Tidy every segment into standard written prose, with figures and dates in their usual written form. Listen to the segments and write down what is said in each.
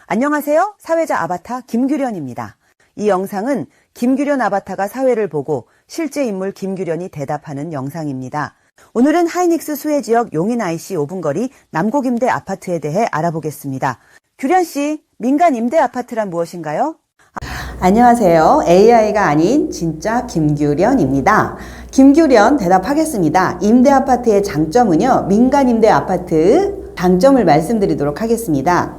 안녕하세요. 사회자 아바타 김규련입니다. 이 영상은 김규련 아바타가 사회를 보고 실제 인물 김규련이 대답하는 영상입니다. 오늘은 하이닉스 수혜지역 용인 IC 5분 거리 남곡임대 아파트에 대해 알아보겠습니다. 규련씨, 민간 임대 아파트란 무엇인가요? 안녕하세요. AI가 아닌 진짜 김규련입니다. 김규련 대답하겠습니다. 임대 아파트의 장점은요, 민간 임대 아파트 장점을 말씀드리도록 하겠습니다.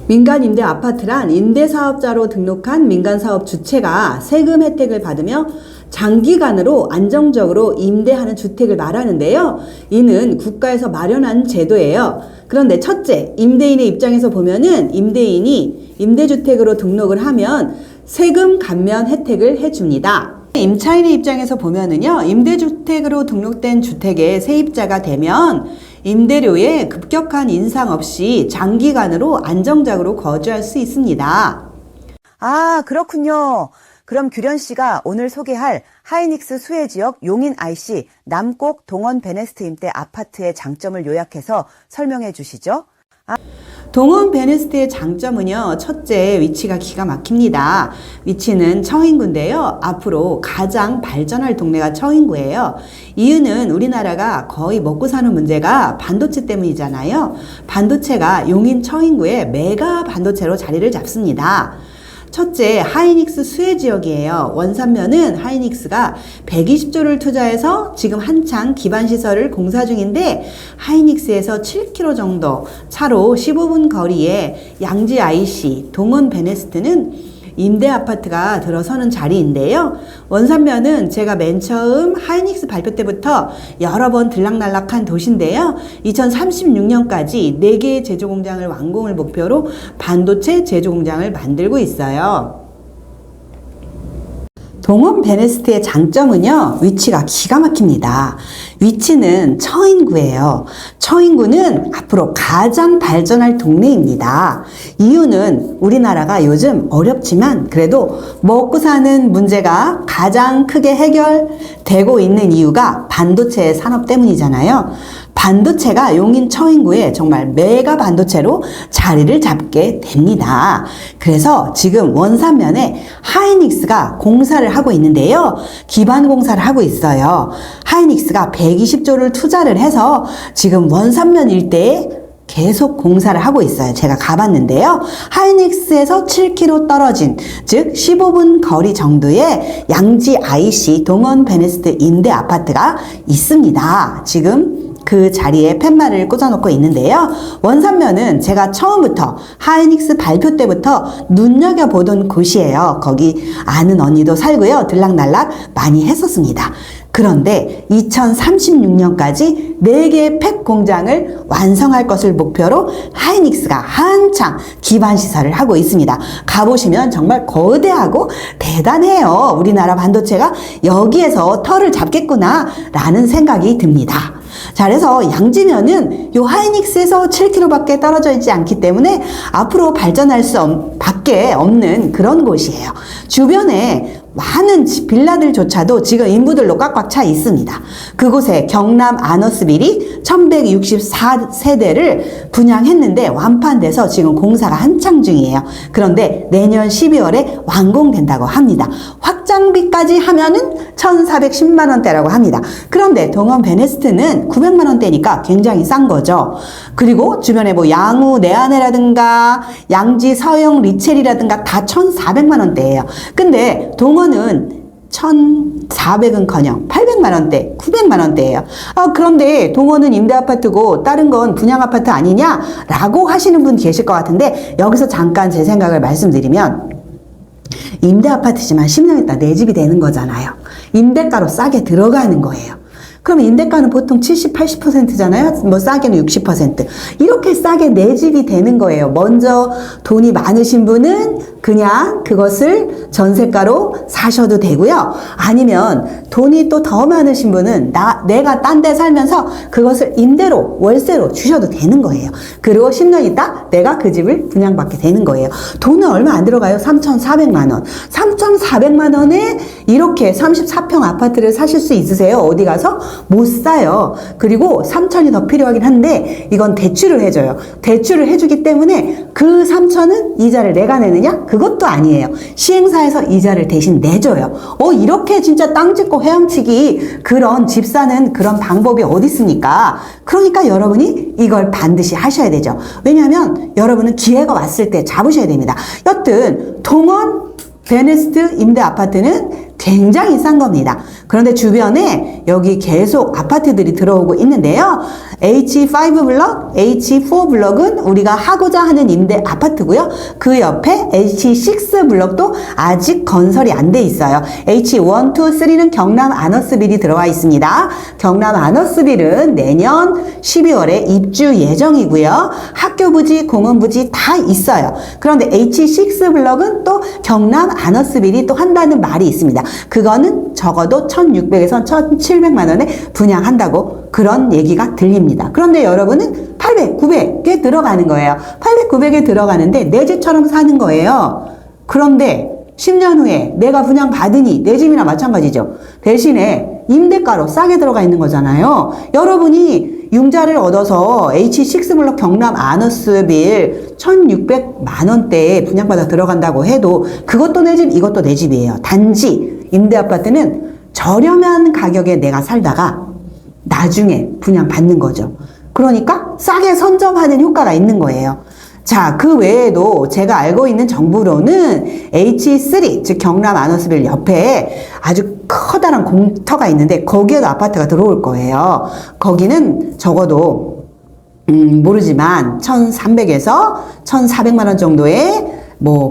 민간 임대 아파트란 임대사업자로 등록한 민간사업 주체가 세금 혜택을 받으며 장기간으로 안정적으로 임대하는 주택을 말하는데요. 이는 국가에서 마련한 제도예요. 그런데 첫째, 임대인의 입장에서 보면은 임대인이 임대주택으로 등록을 하면 세금 감면 혜택을 해줍니다. 임차인의 입장에서 보면은요, 임대주택으로 등록된 주택의 세입자가 되면 임대료에 급격한 인상 없이 장기간으로 안정적으로 거주할 수 있습니다. 아, 그렇군요. 그럼 규련씨가 오늘 소개할 하이닉스 수혜지역 용인 IC 남곡 동원 베네스트 임대 아파트의 장점을 요약해서 설명해 주시죠. 동원 베네스트의 장점은요, 첫째, 위치가 기가 막힙니다. 위치는 처인구인데요. 앞으로 가장 발전할 동네가 처인구예요. 이유는 우리나라가 거의 먹고 사는 문제가 반도체 때문이잖아요. 반도체가 용인 처인구에 메가 반도체로 자리를 잡습니다. 첫째, 하이닉스 수혜지역이에요. 원산면은 하이닉스가 120조를 투자해서 지금 한창 기반시설을 공사 중인데, 하이닉스에서 7km 정도 차로 15분 거리에 양지 IC 동원 베네스트는 임대 아파트가 들어서는 자리인데요. 원산면은 제가 맨 처음 하이닉스 발표 때부터 여러 번 들락날락한 도시인데요. 2036년까지 4개의 제조공장을 완공을 목표로 반도체 제조공장을 만들고 있어요. 동원 베네스트의 장점은요, 위치가 기가 막힙니다. 위치는 처인구예요. 처인구는 앞으로 가장 발전할 동네입니다. 이유는 우리나라가 요즘 어렵지만 그래도 먹고 사는 문제가 가장 크게 해결되고 있는 이유가 반도체 산업 때문이잖아요. 반도체가 용인 처인구에 정말 메가 반도체로 자리를 잡게 됩니다. 그래서 지금 원산면에 하이닉스가 공사를 하고 있는데요. 기반 공사를 하고 있어요. 하이닉스가 120조를 투자를 해서 지금 원산면 일대에 계속 공사를 하고 있어요. 제가 가봤는데요. 하이닉스에서 7km 떨어진, 즉 15분 거리 정도의 양지 IC 동원 베네스트 임대 아파트가 있습니다. 지금 그 자리에 팻말을 꽂아놓고 있는데요. 원산면은 제가 처음부터 하이닉스 발표 때부터 눈여겨보던 곳이에요. 거기 아는 언니도 살고요. 들락날락 많이 했었습니다. 그런데 2036년까지 4개의 팩 공장을 완성할 것을 목표로 하이닉스가 한창 기반 시설을 하고 있습니다. 가보시면 정말 거대하고 대단해요. 우리나라 반도체가 여기에서 털을 잡겠구나 라는 생각이 듭니다. 자, 그래서 양지면은 요 하이닉스에서 7km밖에 떨어져 있지 않기 때문에 앞으로 발전할 수 밖에 없는 그런 곳이에요. 주변에 많은 빌라들조차도 지금 인부들로 꽉꽉 차 있습니다. 그곳에 경남 아너스빌이 1164세대를 분양했는데 완판돼서 지금 공사가 한창 중이에요. 그런데 내년 12월에 완공된다고 합니다. 확장비까지 하면은 1,410만 원대라고 합니다. 그런데 동원 베네스트는 900만 원대니까 굉장히 싼 거죠. 그리고 주변에 뭐 양우 내한해라든가 양지 서영 리첼이라든가 다 1,400만 원대예요. 근데 동원은 1,400은커녕 800만 원대, 900만 원대예요. 그런데 동원은 임대 아파트고 다른 건 분양 아파트 아니냐라고 하시는 분 계실 것 같은데, 여기서 잠깐 제 생각을 말씀드리면, 임대 아파트지만 10년 있다 내 집이 되는 거잖아요. 임대가로 싸게 들어가는 거예요. 그럼 임대가는 보통 70, 80%잖아요. 뭐 싸게는 60%. 이렇게 싸게 내 집이 되는 거예요. 먼저 돈이 많으신 분은 그냥 그것을 전세가로 사셔도 되고요. 아니면 돈이 또 더 많으신 분은 내가 딴 데 살면서 그것을 임대로, 월세로 주셔도 되는 거예요. 그리고 10년 있다 내가 그 집을 분양받게 되는 거예요. 돈은 얼마 안 들어가요. 3,400만 원. 3,400만 원에 이렇게 34평 아파트를 사실 수 있으세요? 어디 가서? 못 사요. 그리고 3천이 더 필요하긴 한데 이건 대출을 해줘요. 대출을 해주기 때문에 그 3천은 이자를 내가 내느냐? 그것도 아니에요. 시행사에서 이자를 대신 내줘요. 이렇게 진짜 땅 짓고 헤엄치기 그런 집 사는 그런 방법이 어디 있습니까? 그러니까 여러분이 이걸 반드시 하셔야 되죠. 왜냐하면 여러분은 기회가 왔을 때 잡으셔야 됩니다. 여튼 동원 베네스트 임대 아파트는 굉장히 싼 겁니다. 그런데 주변에 여기 계속 아파트들이 들어오고 있는데요. H5 블럭, H4 블럭은 우리가 하고자 하는 임대 아파트고요. 그 옆에 H6 블럭도 아직 건설이 안 돼 있어요. H1, 2, 3는 경남 아너스빌이 들어와 있습니다. 경남 아너스빌은 내년 12월에 입주 예정이고요. 학교 부지, 공원 부지 다 있어요. 그런데 H6 블럭은 또 경남 아너스빌이 또 한다는 말이 있습니다. 그거는 적어도 1,600에서 1,700만 원에 분양한다고 그런 얘기가 들립니다. 그런데 여러분은 800, 900에 들어가는 거예요. 800, 900에 들어가는데 내 집처럼 사는 거예요. 그런데 10년 후에 내가 분양 받으니 내 집이나 마찬가지죠. 대신에 임대가로 싸게 들어가 있는 거잖아요. 여러분이 융자를 얻어서 H6 블록 경남 아너스빌 1,600만 원대에 분양받아 들어간다고 해도 그것도 내 집, 이것도 내 집이에요. 단지 임대 아파트는 저렴한 가격에 내가 살다가 나중에 분양받는 거죠. 그러니까 싸게 선점하는 효과가 있는 거예요. 자, 그 외에도 제가 알고 있는 정보로는 H3, 즉 경남 아너스빌 옆에 아주 커다란 공터가 있는데 거기에도 아파트가 들어올 거예요. 거기는 적어도 모르지만 1,300에서 1,400만 원 정도의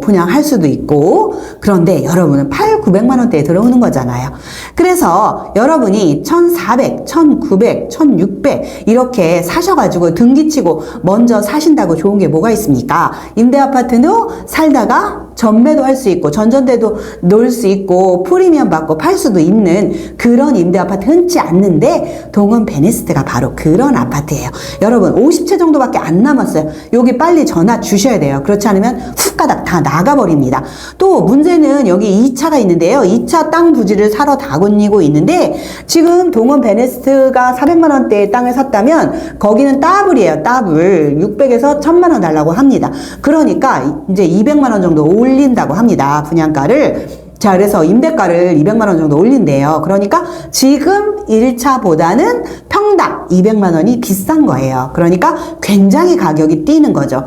분양할 수도 있고, 그런데 여러분은 800-900만 원대에 들어오는 거잖아요. 그래서 여러분이 1,400, 1,900, 1,600 이렇게 사셔가지고 등기치고 먼저 사신다고 좋은 게 뭐가 있습니까? 임대아파트도 살다가 전매도 할 수 있고 전전대도 놓을 수 있고 프리미엄 받고 팔 수도 있는 그런 임대아파트 흔치 않는데 동원 베네스트가 바로 그런 아파트예요. 여러분 50채 정도밖에 안 남았어요. 여기 빨리 전화 주셔야 돼요. 그렇지 않으면 훅 가닥 다 나가버립니다. 또 문제는 여기 2차가 있는데요. 2차 땅 부지를 사러 다곤이고 있는데 지금 동원 베네스트가 400만 원대의 땅을 샀다면 거기는 따블이에요. 따블 600에서 1,000만 원 달라고 합니다. 그러니까 이제 200만 원 정도 올린다고 합니다. 분양가를. 자, 그래서 임대가를 200만 원 정도 올린대요. 그러니까 지금 1차보다는 평당 200만 원이 비싼 거예요. 그러니까 굉장히 가격이 뛰는 거죠.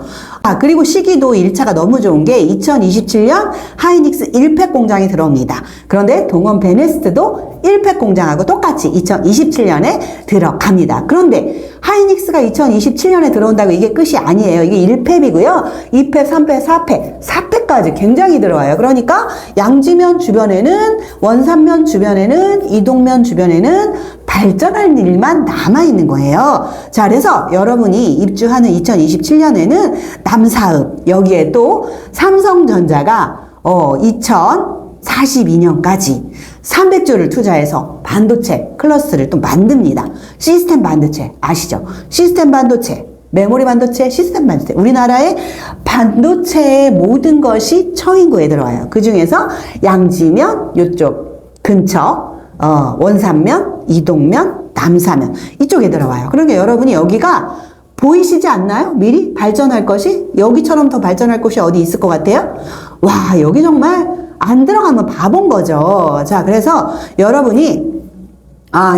그리고 시기도 1차가 너무 좋은 게 2027년 하이닉스 1팩 공장이 들어옵니다. 그런데 동원 베네스트도 1팩 공장하고 똑같이 2027년에 들어갑니다. 그런데 하이닉스가 2027년에 들어온다고 이게 끝이 아니에요. 이게 1팩이고요. 2팩, 3팩, 4팩, 4팩까지 굉장히 들어와요. 그러니까 양지면 주변에는, 원산면 주변에는, 이동면 주변에는 발전할 일만 남아있는 거예요. 자, 그래서 여러분이 입주하는 2027년에는 남사읍, 여기에 또 삼성전자가 2042년까지 300조를 투자해서 반도체 클러스를 또 만듭니다. 시스템 반도체 아시죠? 시스템 반도체, 메모리 반도체, 시스템 반도체. 우리나라의 반도체의 모든 것이 처인구에 들어와요. 그 중에서 양지면, 이쪽 근처, 원산면, 이동면, 남사면 이쪽에 들어와요. 그러니까 여러분이 여기가 보이시지 않나요? 미리 발전할 것이? 여기처럼 더 발전할 곳이 어디 있을 것 같아요? 와, 여기 정말 안 들어가면 바본 거죠. 자, 그래서 여러분이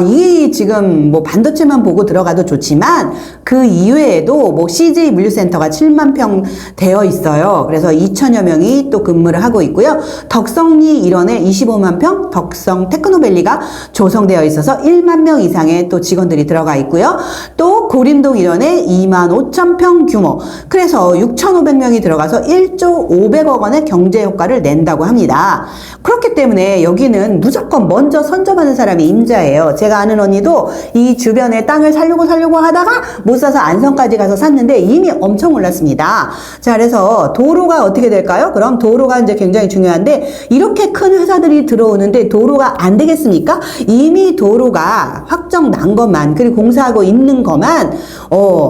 이 지금 반도체만 보고 들어가도 좋지만 그 이외에도 CJ 물류센터가 7만 평 되어 있어요. 그래서 2천여 명이 또 근무를 하고 있고요. 덕성리 일원에 25만 평, 덕성 테크노밸리가 조성되어 있어서 1만 명 이상의 또 직원들이 들어가 있고요. 또 고림동 일원에 2만 5천 평 규모. 그래서 6,500명이 들어가서 1조 500억 원의 경제 효과를 낸다고 합니다. 그렇기 때문에 여기는 무조건 먼저 선점하는 사람이 임자예요. 제가 아는 언니도 이 주변에 땅을 사려고 하다가 못 사서 안성까지 가서 샀는데 이미 엄청 올랐습니다. 자, 그래서 도로가 어떻게 될까요? 그럼 도로가 이제 굉장히 중요한데 이렇게 큰 회사들이 들어오는데 도로가 안 되겠습니까? 이미 도로가 확정 난 것만, 그리고 공사하고 있는 것만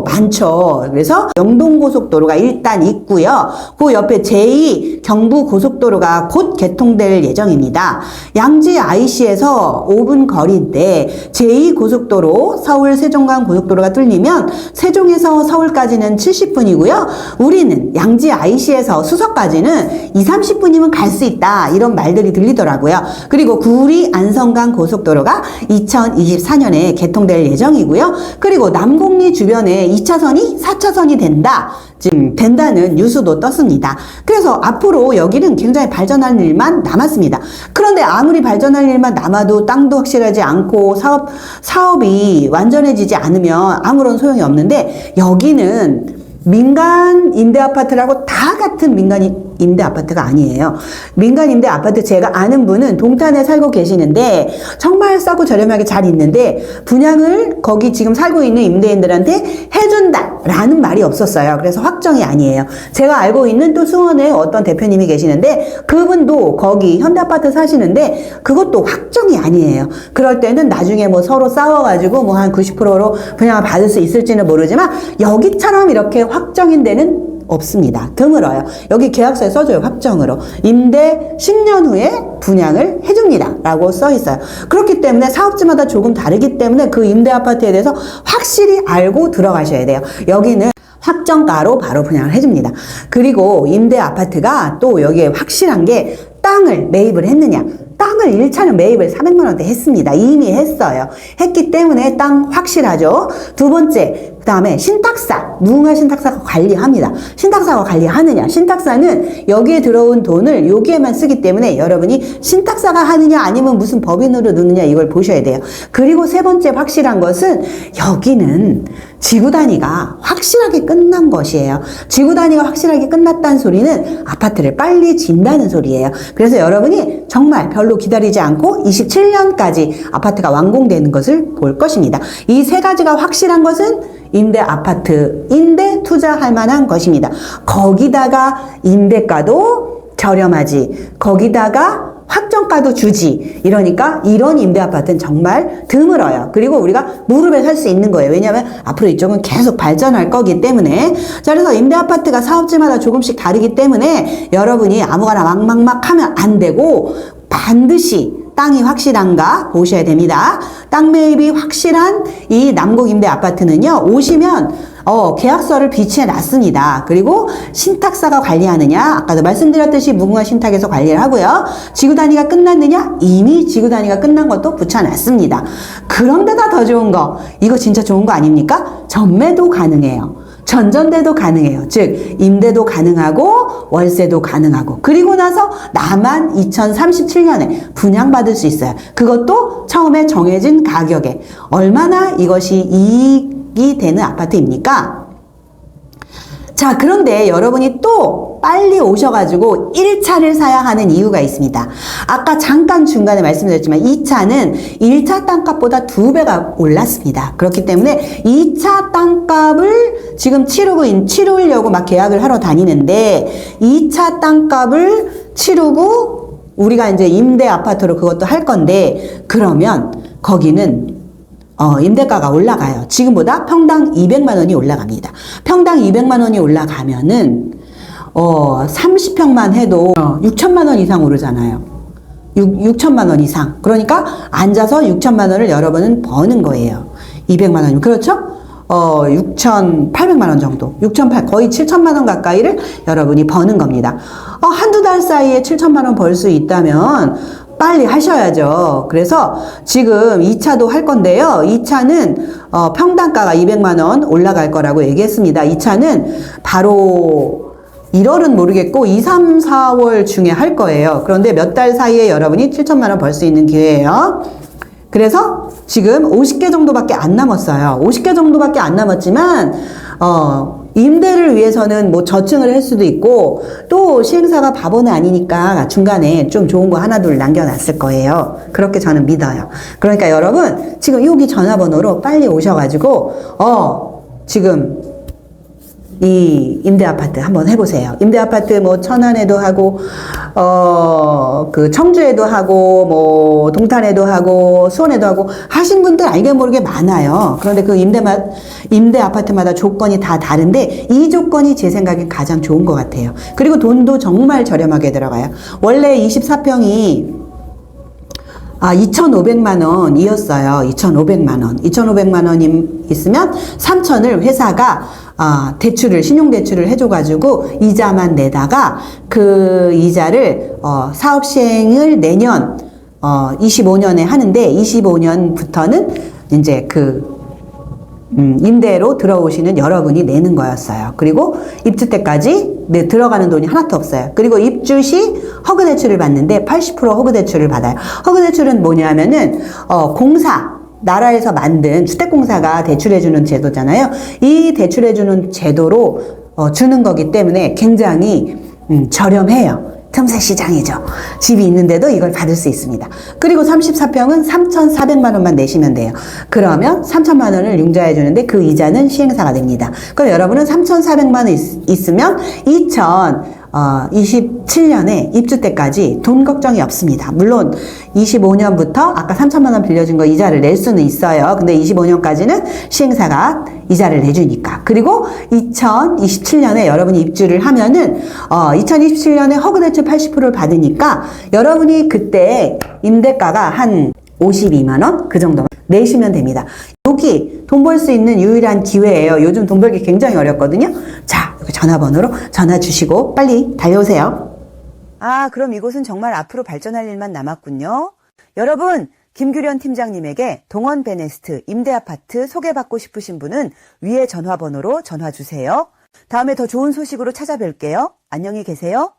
많죠. 그래서 영동고속도로가 일단 있고요. 그 옆에 제2 경부고속도로가 곧 개통될 예정입니다. 양지 IC에서 5분 거리인데 있는데 제2고속도로 서울 세종간 고속도로가 뚫리면 세종에서 서울까지는 70분이고요. 우리는 양지 IC에서 수서까지는 30-30분이면 갈 수 있다. 이런 말들이 들리더라고요. 그리고 구리 안성간 고속도로가 2024년에 개통될 예정이고요. 그리고 남곡리 주변에 2차선이 4차선이 된다. 지금 된다는 뉴스도 떴습니다. 그래서 앞으로 여기는 굉장히 발전할 일만 남았습니다. 그런데 아무리 발전할 일만 남아도 땅도 확실하지 않고 사업이 완전해지지 않으면 아무런 소용이 없는데 여기는 민간 임대 아파트라고 다 같은 민간 임대 아파트가 아니에요. 민간 임대 아파트 제가 아는 분은 동탄에 살고 계시는데 정말 싸고 저렴하게 잘 있는데 분양을 거기 지금 살고 있는 임대인들한테 해준다라는 말이 없었어요. 그래서 확정이 아니에요. 제가 알고 있는 또 수원에 어떤 대표님이 계시는데 그분도 거기 현대아파트 사시는데 그것도 확정이 아니에요. 그럴 때는 나중에 뭐 서로 싸워가지고 뭐 한 90%로 분양을 받을 수 있을지는 모르지만 여기처럼 이렇게 확정인 데는 없습니다. 드물어요. 여기 계약서에 써줘요. 확정으로. 임대 10년 후에 분양을 해줍니다. 라고 써 있어요. 그렇기 때문에 사업지마다 조금 다르기 때문에 그 임대 아파트에 대해서 확실히 알고 들어가셔야 돼요. 여기는 확정가로 바로 분양을 해줍니다. 그리고 임대 아파트가 또 여기에 확실한 게 땅을 매입을 했느냐. 땅을 1차는 매입을 400만 원대 했습니다. 이미 했어요. 했기 때문에 땅 확실하죠. 두 번째, 그 다음에 신탁사, 무궁화 신탁사가 관리합니다. 신탁사가 관리하느냐. 신탁사는 여기에 들어온 돈을 여기에만 쓰기 때문에 여러분이 신탁사가 하느냐 아니면 무슨 법인으로 넣느냐 이걸 보셔야 돼요. 그리고 세 번째 확실한 것은 여기는 지구 단위가 확실하게 끝난 것이에요. 지구 단위가 확실하게 끝났다는 소리는 아파트를 빨리 진다는 소리예요. 그래서 여러분이 정말 별로 기다리지 않고 27년까지 아파트가 완공되는 것을 볼 것입니다. 이 세 가지가 확실한 것은 임대 아파트인데 투자할 만한 것입니다. 거기다가 임대가도 저렴하지. 거기다가 확정가도 주지. 이러니까 이런 임대 아파트는 정말 드물어요. 그리고 우리가 무릎에 살 수 있는 거예요. 왜냐하면 앞으로 이쪽은 계속 발전할 거기 때문에. 자, 그래서 임대 아파트가 사업지마다 조금씩 다르기 때문에 여러분이 아무거나 막 하면 안 되고 반드시 땅이 확실한가 보셔야 됩니다. 땅 매입이 확실한 이 남곡 임대 아파트는요, 오시면 계약서를 비치해 놨습니다. 그리고 신탁사가 관리하느냐, 아까도 말씀드렸듯이 무궁화 신탁에서 관리를 하고요. 지구 단위가 끝났느냐, 이미 지구 단위가 끝난 것도 붙여놨습니다. 그런데다 더 좋은 거, 이거 진짜 좋은 거 아닙니까? 전매도 가능해요. 전전대도 가능해요. 즉 임대도 가능하고 월세도 가능하고 그리고 나서 나만 2037년에 분양받을 수 있어요. 그것도 처음에 정해진 가격에. 얼마나 이것이 이익이 되는 아파트입니까? 자, 그런데 여러분이 또 빨리 오셔가지고 1차를 사야 하는 이유가 있습니다. 아까 잠깐 중간에 말씀드렸지만 2차는 1차 땅값보다 2배가 올랐습니다. 그렇기 때문에 2차 땅값을 지금 치르려고 막 계약을 하러 다니는데 2차 땅값을 치르고 우리가 이제 임대 아파트로 그것도 할 건데 그러면 거기는 임대가가 올라가요. 지금보다 평당 200만 원이 올라갑니다. 평당 200만 원이 올라가면은 30평만 해도 6천만 원 이상 오르잖아요. 6천만 원 이상. 그러니까 앉아서 6천만 원을 여러분은 버는 거예요. 200만 원이면. 그렇죠? 6,800만 원 정도. 거의 7천만 원 가까이를 여러분이 버는 겁니다. 한두 달 사이에 7천만 원 벌 수 있다면 빨리 하셔야죠. 그래서 지금 2차도 할 건데요. 2차는 평당가가 200만 원 올라갈 거라고 얘기했습니다. 2차는 바로 1월은 모르겠고 2, 3, 4월 중에 할 거예요. 그런데 몇 달 사이에 여러분이 7천만 원 벌 수 있는 기회예요. 그래서 지금 50개 정도밖에 안 남았어요. 50개 정도밖에 안 남았지만 임대를 위해서는 뭐 저층을 할 수도 있고 또 시행사가 바보는 아니니까 중간에 좀 좋은 거 하나 둘 남겨놨을 거예요. 그렇게 저는 믿어요. 그러니까 여러분 지금 여기 전화번호로 빨리 오셔가지고 지금 이 임대 아파트 한번 해보세요. 임대 아파트 뭐 천안에도 하고 그 청주에도 하고 뭐 동탄에도 하고 수원에도 하고 하신 분들 알게 모르게 많아요. 그런데 그 임대 아파트마다 조건이 다 다른데 이 조건이 제 생각엔 가장 좋은 것 같아요. 그리고 돈도 정말 저렴하게 들어가요. 원래 24평이 2,500만 원이었어요. 2,500만 원. 2,500만 원이 있으면 3,000을 회사가 대출을, 신용대출을 해줘가지고 이자만 내다가 그 이자를 사업 시행을 내년 25년에 하는데 25년부터는 이제 임대로 들어오시는 여러분이 내는 거였어요. 그리고 입주 때까지 들어가는 돈이 하나도 없어요. 그리고 입주 시 허그대출을 받는데 80% 허그대출을 받아요. 허그대출은 뭐냐면은 나라에서 만든 주택공사가 대출해주는 제도잖아요. 이 대출해주는 제도로 주는 거기 때문에 굉장히 저렴해요. 틈새 시장이죠. 집이 있는데도 이걸 받을 수 있습니다. 그리고 34평은 3,400만 원만 내시면 돼요. 그러면 3,000만 원을 융자해 주는데 그 이자는 시행사가 됩니다. 그럼 여러분은 3,400만 원 있으면 2027년에 입주 때까지 돈 걱정이 없습니다. 물론 25년부터 아까 3,000만 원 빌려준 거 이자를 낼 수는 있어요. 근데 25년까지는 시행사가 이자를 내주니까. 그리고 2027년에 여러분이 입주를 하면은 2027년에 허그대출 80%를 받으니까 여러분이 그때 임대가가 한 52만 원? 그 정도만 내시면 됩니다. 여기 돈 벌 수 있는 유일한 기회예요. 요즘 돈 벌기 굉장히 어렵거든요. 자, 여기 전화번호로 전화 주시고 빨리 달려오세요. 그럼 이곳은 정말 앞으로 발전할 일만 남았군요. 여러분, 김규련 팀장님에게 동원 베네스트 임대아파트 소개받고 싶으신 분은 위에 전화번호로 전화 주세요. 다음에 더 좋은 소식으로 찾아뵐게요. 안녕히 계세요.